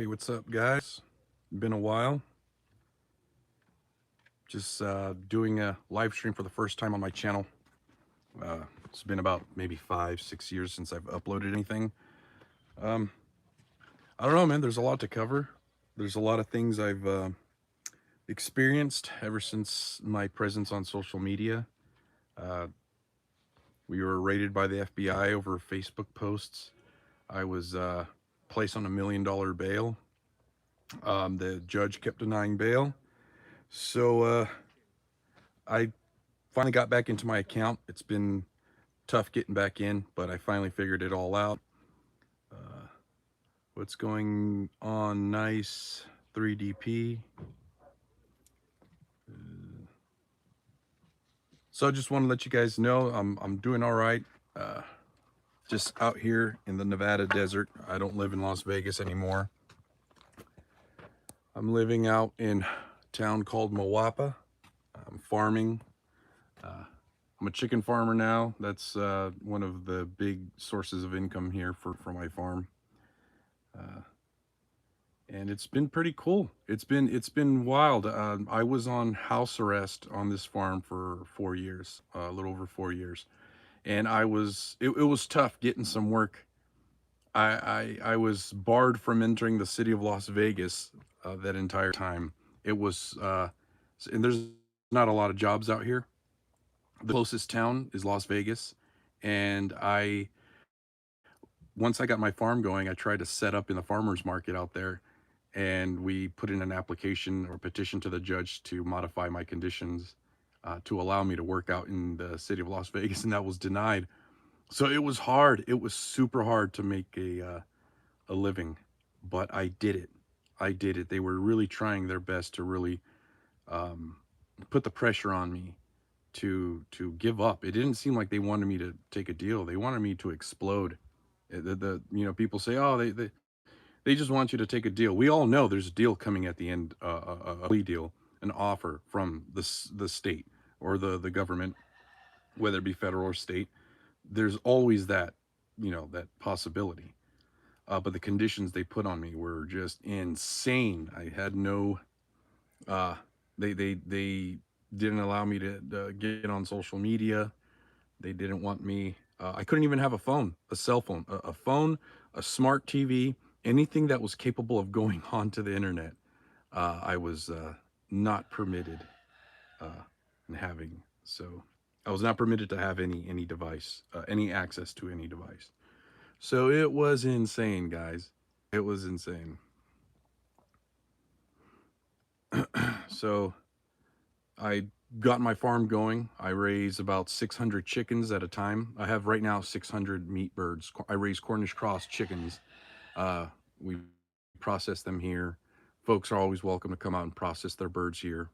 Hey, what's up, guys? Been a while. Just doing a live stream for the first time on my channel. It's been about maybe 5, 6 years since I've uploaded anything. Um, I don't know, man. There's a lot to cover. There's a lot of things I've experienced ever since my presence on social media. Uh, we were raided by the FBI over Facebook posts. I was placed on $1 million bail. The judge kept denying bail. So I finally got back into my account. It's been tough getting back in, but I finally figured it all out. Uh, what's going on? Nice 3DP. So I just want to let you guys know I'm doing all right. Just out here in the Nevada desert. I don't live in Las Vegas anymore. I'm living out in a town called Mawapa. I'm farming. I'm a chicken farmer now. That's one of the big sources of income here for my farm. And it's been pretty cool. It's been wild. I was on house arrest on this farm for 4 years, a little over 4 years, and it was tough getting some work. I was barred from entering the city of Las Vegas that entire time. It was and there's not a lot of jobs out here. The closest town is Las Vegas, and I once I got my farm going, I tried to set up in the farmers market out there, and we put in an application or petition to the judge to modify my conditions to allow me to work out in the city of Las Vegas, and that was denied. So it was hard. It was super hard to make a living, but I did it. I did it. They were really trying their best to really um, put the pressure on me to give up. It didn't seem like they wanted me to take a deal. They wanted me to explode. People say, oh, they just want you to take a deal. We all know there's a deal coming at the end, a plea deal, an offer from the state or the government, whether it be federal or state. There's always that possibility. But the conditions they put on me were just insane. I had no, uh, they didn't allow me to get on social media. They didn't want me. I couldn't even have a phone, a cell phone, a phone, a smart TV, anything that was capable of going onto the internet. I was not permitted uh, in having. So I was not permitted to have any device, any access to any device. So it was insane, guys. It was insane. So I got my farm going. I raise about 600 chickens at a time. I have right now 600 meat birds. I raise Cornish cross chickens. We process them here. Folks are always welcome to come out and process their birds here.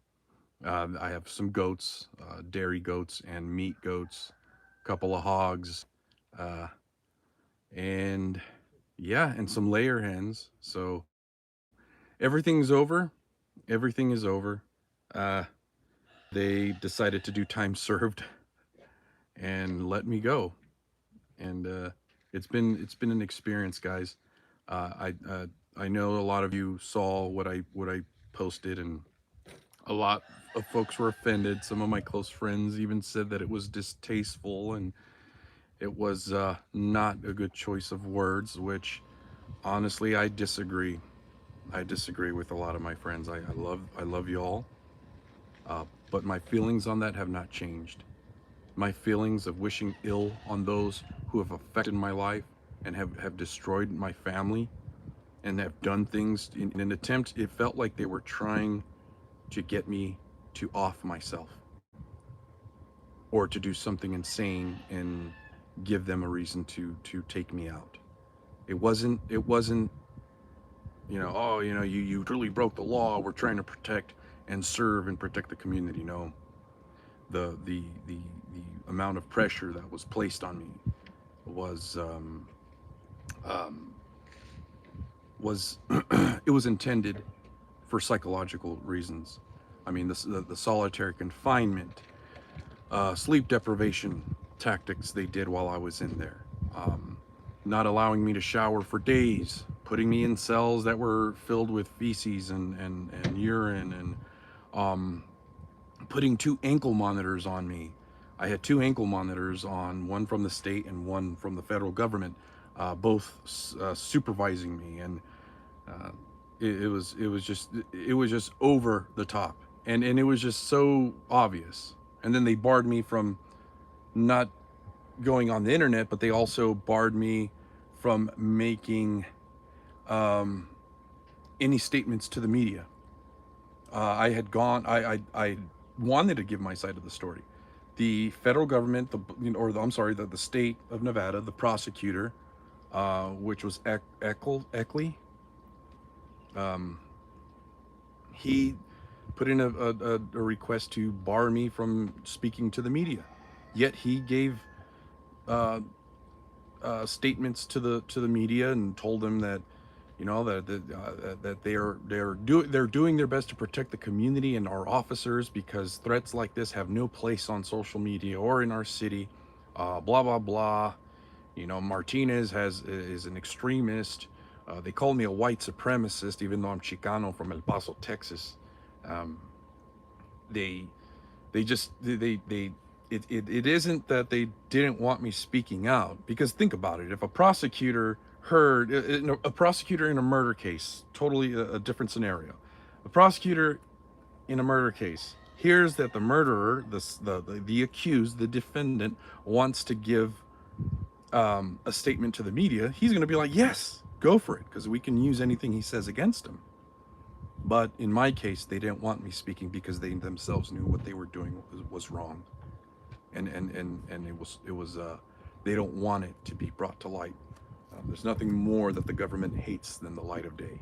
I have some goats, dairy goats and meat goats, a couple of hogs, uh, and yeah, and some layer hens. So everything's over. Everything is over. Uh, they decided to do time served and let me go. And it's been an experience, guys. I know a lot of you saw what I posted, and a lot of folks were offended. Some of my close friends even said that it was distasteful and it was not a good choice of words, which honestly I disagree. I disagree with a lot of my friends. I love you all, but my feelings on that have not changed. My feelings of wishing ill on those who have affected my life and have destroyed my family and have done things in an attempt. It felt like they were trying to get me to off myself or to do something insane and give them a reason to take me out. It wasn't oh, you truly broke the law. We're trying to protect and serve and protect the community. No, the amount of pressure that was placed on me was um, was it was intended for psychological reasons. I mean, the solitary confinement, sleep deprivation tactics they did while I was in there, not allowing me to shower for days, putting me in cells that were filled with feces and urine, and putting two ankle monitors on me. I had two ankle monitors on, one from the state and one from the federal government, both supervising me, and uh, it was just over the top, and it was just so obvious. And then they barred me from not going on the internet, but they also barred me from making um, any statements to the media. I had gone. I wanted to give my side of the story. The federal government, or I'm sorry, the state of Nevada, the prosecutor, which was Eckley, um, he put in a request to bar me from speaking to the media. Yet he gave uh, statements to the media and told them that, that they're doing their best to protect the community and our officers, because threats like this have no place on social media or in our city. Blah blah blah. Martinez is an extremist. They call me a white supremacist, even though I'm Chicano from El Paso, Texas. Um, they they just they it isn't that they didn't want me speaking out, because think about it. If a prosecutor heard a prosecutor in a murder case, totally a different scenario, a prosecutor in a murder case hears that the murderer, the accused, the defendant, wants to give a statement to the media, he's going to be like, yes, go for it, because we can use anything he says against him. But in my case, they didn't want me speaking because they themselves knew what they were doing was wrong, and it was they don't want it to be brought to light. There's nothing more that the government hates than the light of day.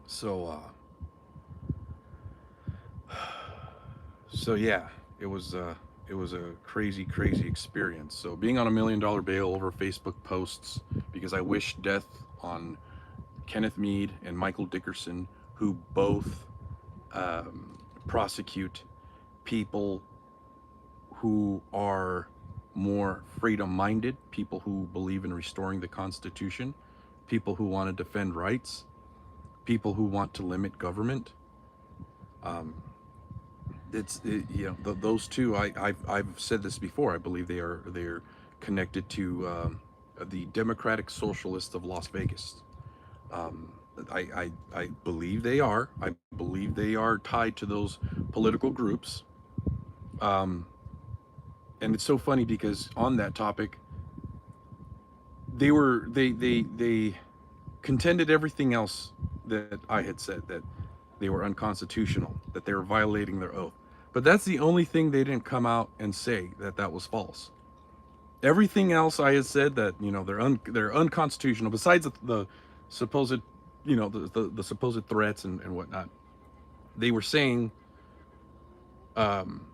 So so yeah, it was a crazy experience. So being on $1 million bail over Facebook posts because I wish death on Kenneth Mead and Michael Dickerson, who both prosecute people who are more freedom minded, people who believe in restoring the Constitution, people who want to defend rights, people who want to limit government. Um, those two. I've said this before. I believe they're connected to the Democratic Socialists of Las Vegas. Um, I believe they are. I believe they are tied to those political groups. Um, and it's so funny because on that topic, they contended everything else that I had said, that they were unconstitutional, that they were violating their oath. But that's the only thing they didn't come out and say, that was false. Everything else I had said, that they're unconstitutional, besides the supposed the supposed threats and whatnot. They were saying um,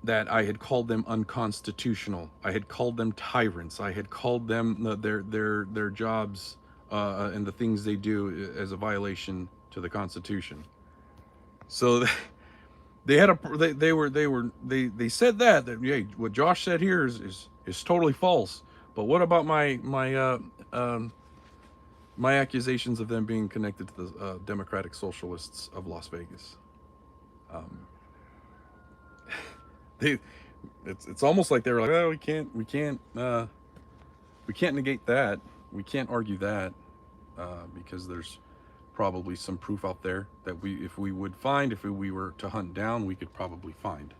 that I had called them unconstitutional. I had called them tyrants. I had called them their jobs and the things they do as a violation to the Constitution. So they had a they said that yeah, what Josh said here is totally false. But what about my accusations of them being connected to the Democratic Socialists of Las Vegas? Um, they it's almost like they were like, oh, we can't negate that. We can't argue that because there's probably some proof out there that if we were to hunt down, we could probably find.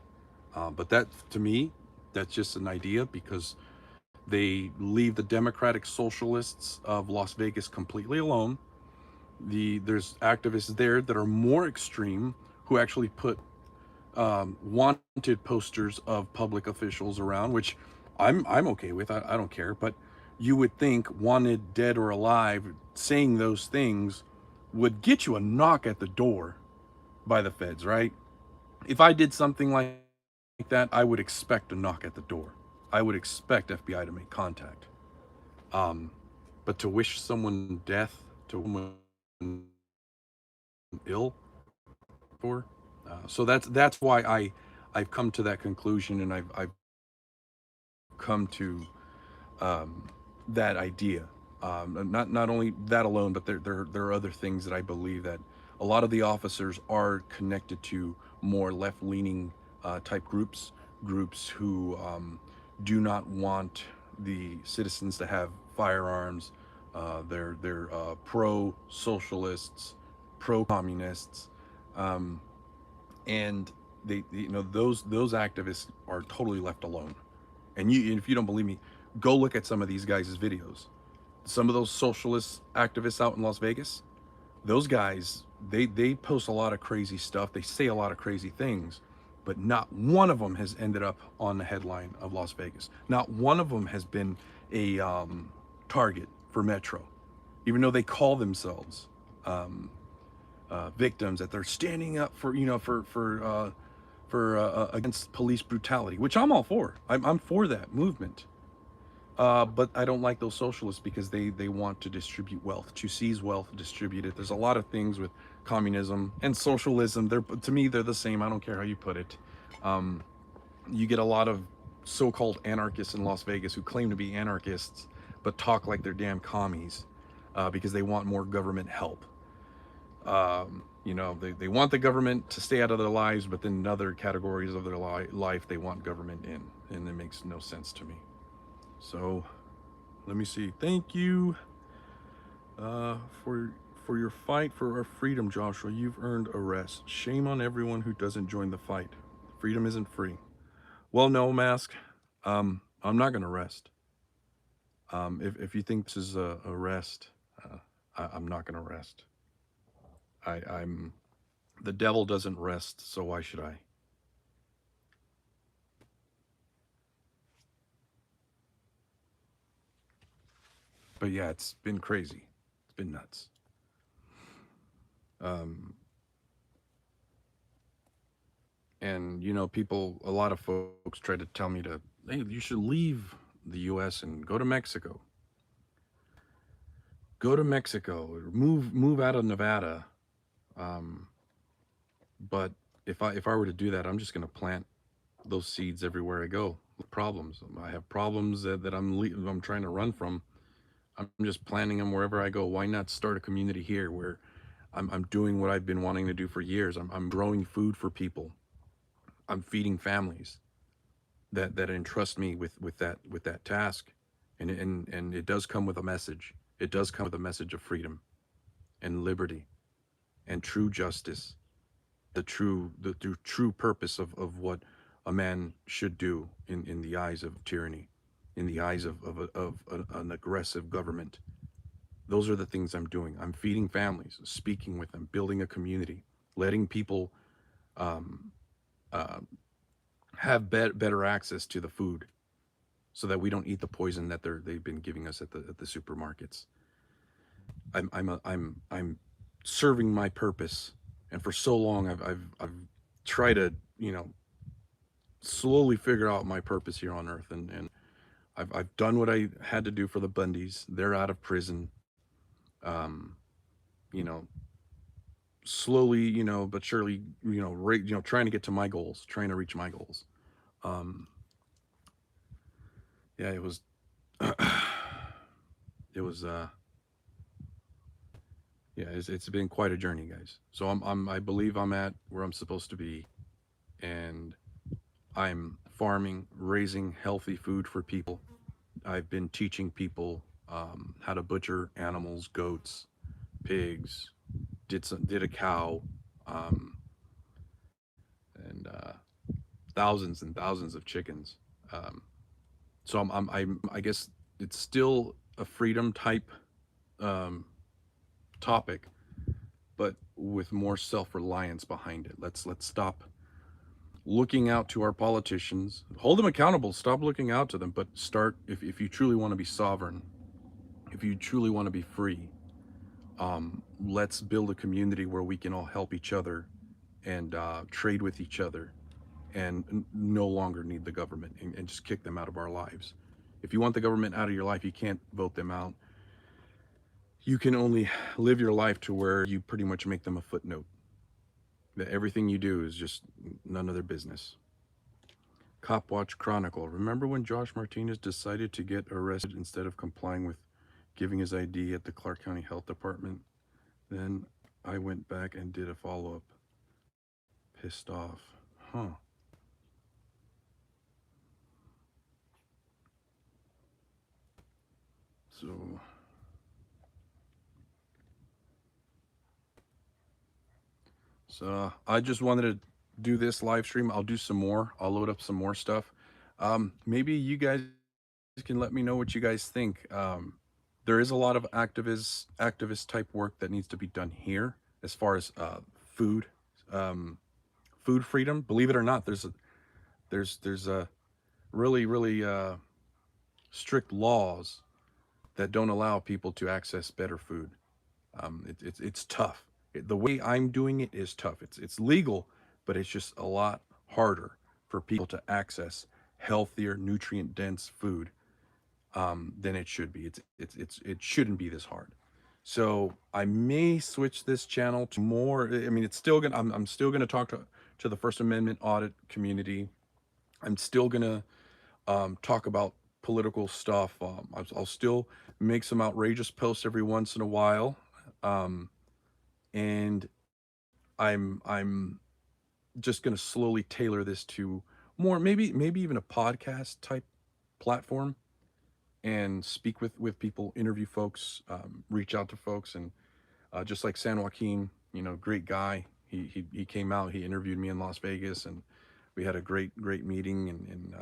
But that, to me, that's just an idea, because they leave the Democratic Socialists of Las Vegas completely alone. There's activists there that are more extreme, who actually put wanted posters of public officials around, which I'm okay with. I don't care. But you would think wanted dead or alive saying those things would get you a knock at the door by the feds, right? If I did something like that, I would expect a knock at the door. I would expect FBI to make contact. Um, but to wish someone death, to someone ill for, so that's why I've come to that conclusion, and I've come to that idea. Not only that alone, but there are other things that I believe that a lot of the officers are connected to more left leaning type groups, groups who do not want the citizens to have firearms. They're pro socialists, pro communists, um, and those activists are totally left alone. And if you don't believe me, go look at some of these guys' videos. Some of those socialist activists out in Las Vegas, those guys, they post a lot of crazy stuff. They say a lot of crazy things, but not one of them has ended up on the headline of Las Vegas. Not one of them has been a target for Metro, even though they call themselves victims. That they're standing up for against police brutality, which I'm all for. I'm for that movement. But I don't like those socialists because they want to distribute wealth, to seize wealth, distribute it. There's a lot of things with communism and socialism. To me, they're the same. I don't care how you put it. Um, you get a lot of so-called anarchists in Las Vegas who claim to be anarchists but talk like they're damn commies because they want more government help. They want the government to stay out of their lives, but then in other categories of their life, they want government in, and it makes no sense to me. So let me see. Thank you uh, for for your fight for our freedom, Joshua. You've earned a rest. Shame on everyone who doesn't join the fight. Freedom isn't free. Well, no, Mask. I'm not gonna rest. If you think this is a rest, I'm not gonna rest. I'm the devil doesn't rest, so why should I? But yeah, it's been crazy. It's been nuts. Um, and people, a lot of folks try to tell me to, hey, you should leave the U.S. and go to Mexico. Go to Mexico or move out of Nevada. Um, but if I were to do that, I'm just going to plant those seeds everywhere I go. Problems. I have problems that I'm trying to run from. I'm just planting them wherever I go. Why not start a community here where I'm doing what I've been wanting to do for years? I'm growing food for people. I'm feeding families that entrust me with that task, and it does come with a message. It does come with a message of freedom and liberty and true justice, the true purpose of what a man should do in the eyes of tyranny, in the eyes of an aggressive government. Those are the things I'm doing. I'm feeding families, speaking with them, building a community, letting people um, uh, have better access to the food, so that we don't eat the poison that they've been giving us at the supermarkets. I'm serving my purpose, and for so long I've tried to slowly figure out my purpose here on Earth, and I've done what I had to do for the Bundys. They're out of prison. Um, you know, slowly, but surely, trying to get to my goals, trying to reach my goals. Um, yeah, it was, it was, yeah, it's been quite a journey, guys. So I believe I'm at where I'm supposed to be, and I'm farming, raising healthy food for people. I've been teaching people how to butcher animals, goats, pigs. Did a cow, um, and thousands and thousands of chickens. Um, so I guess it's still a freedom type um, topic, but with more self-reliance behind it. Let's stop looking out to our politicians. Hold them accountable. Stop looking out to them, but start if you truly want to be sovereign, if you truly want to be free. Let's build a community where we can all help each other and trade with each other, and no longer need the government, and just kick them out of our lives. If you want the government out of your life, you can't vote them out. You can only live your life to where you pretty much make them a footnote. That everything you do is just none of their business. Cop Watch Chronicle. Remember when Josh Martinez decided to get arrested instead of complying with giving his ID at the Clark County Health Department. Then I went back and did a follow up. Pissed off. Huh. So, I just wanted to do this live stream. I'll do some more. I'll load up some more stuff. Maybe you guys can let me know what you guys think. There is a lot of activist type work that needs to be done here as far as food, um, food freedom. Believe it or not, there's a really strict laws that don't allow people to access better food. It's tough. The way I'm doing it is tough. It's legal, but it's just a lot harder for people to access healthier, nutrient dense food than it should be. It shouldn't be this hard. So I may switch this channel to more. I mean, it's still gonna. I'm still gonna talk to the First Amendment audit community. I'm still gonna talk about political stuff. I'll still make some outrageous posts every once in a while, um, and I'm just gonna slowly tailor this to more, maybe even a podcast type platform, and speak with people, interview folks, reach out to folks, and just like San Joaquin, great guy. He came out, he interviewed me in Las Vegas, and we had a great meeting, and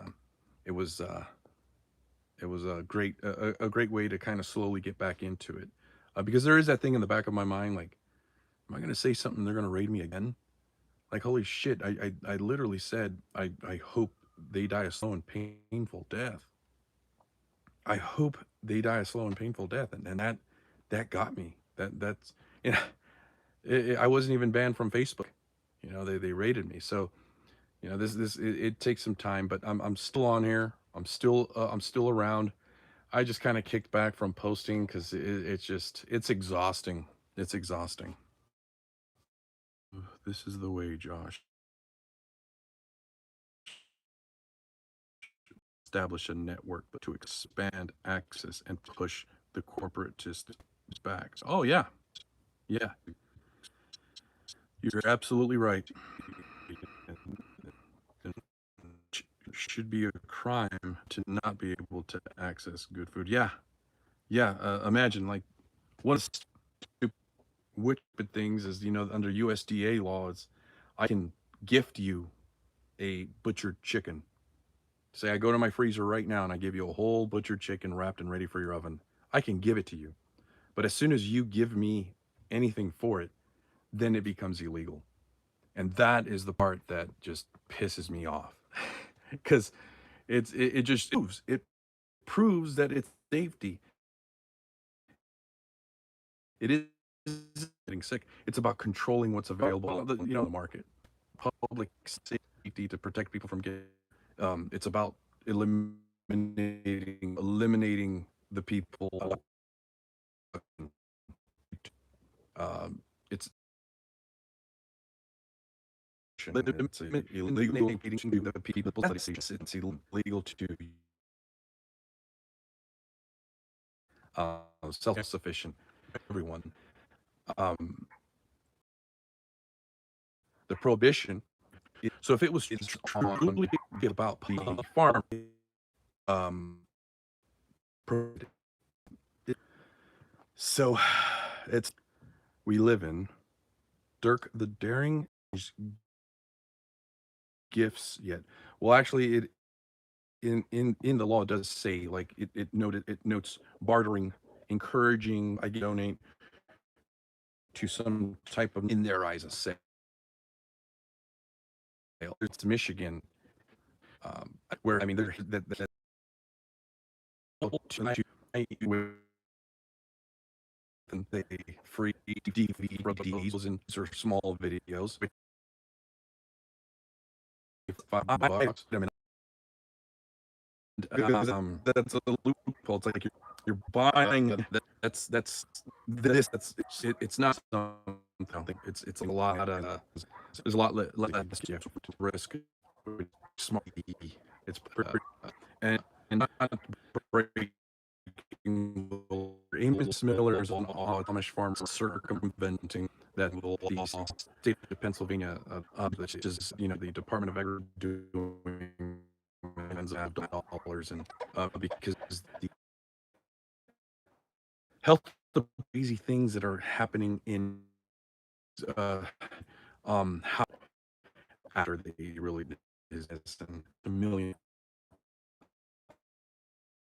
it was a great way to kind of slowly get back into it, because there is that thing in the back of my mind, like, am I going to say something they're going to raid me again? Like, holy shit, I literally said I hope they die a slow and painful death. I hope they die a slow and painful death, and that got me. That's you know I wasn't even banned from Facebook. They raided me. So it takes some time, but I'm still on here. I'm still around. I just kind of kicked back from posting because it's exhausting. It's exhausting. This is the way, Josh. Establish a network to expand access and push the corporatists back. Oh yeah, yeah, you're absolutely right. Should be a crime to not be able to access good food. Yeah, yeah. Imagine, like, one of the wicked things is, under USDA laws, I can gift you a butchered chicken. Say I go to my freezer right now and I give you a whole butchered chicken wrapped and ready for your oven. I can give it to you. But as soon as you give me anything for it, then it becomes illegal. And that is the part that just pisses me off. Because it just proves that it's safety. It is getting sick. It's about controlling what's available, the market, public safety to protect people from getting. It's about eliminating the people. It's eliminating the people that it's illegal to self-sufficient everyone. Um, the prohibition. So if it was truly about the farm, um, so it's we live in Dirk the Daring gifts yet. Well, actually, it in the law it does say, like, it notes bartering, encouraging. I donate to some type of, in their eyes, a sale. It's Michigan, where, I mean, there that with the free DVDs and or small videos. $5. I mean, that's a loophole. It's like you're buying that's this that's it's not something. It's a lot of there's a lot less you have to risk. Smart. It's pretty, and not breaking Amos Miller is an Amish farmer circumventing that will the state of Pennsylvania, which is, you know, the Department of Agriculture doing millions of dollars, and because the health of crazy things that are happening in uh how after they really is, and a million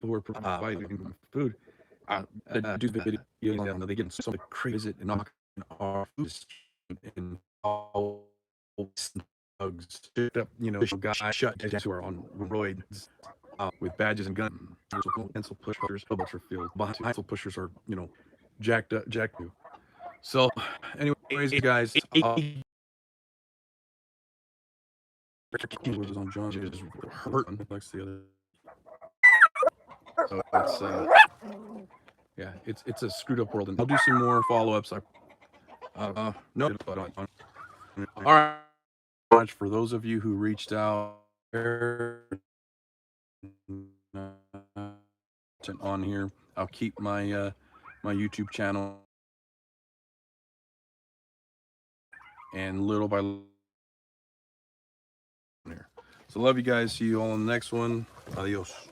people were providing food. Do the video, you know, they get so crazy and knock our food and all thugs, up, you know, guys shut down who are on roids with badges and guns. Pencil pushers, are field behind pencil pushers are, you know, jacked up. So, anyways, guys, was on John is hurting like the other. So it's yeah, it's a screwed up world, and I'll do some more follow ups. No, but all right. Much for those of you who reached out on here. I'll keep my my YouTube channel, and little by little here. So love you guys. See you all in the next one. Adios.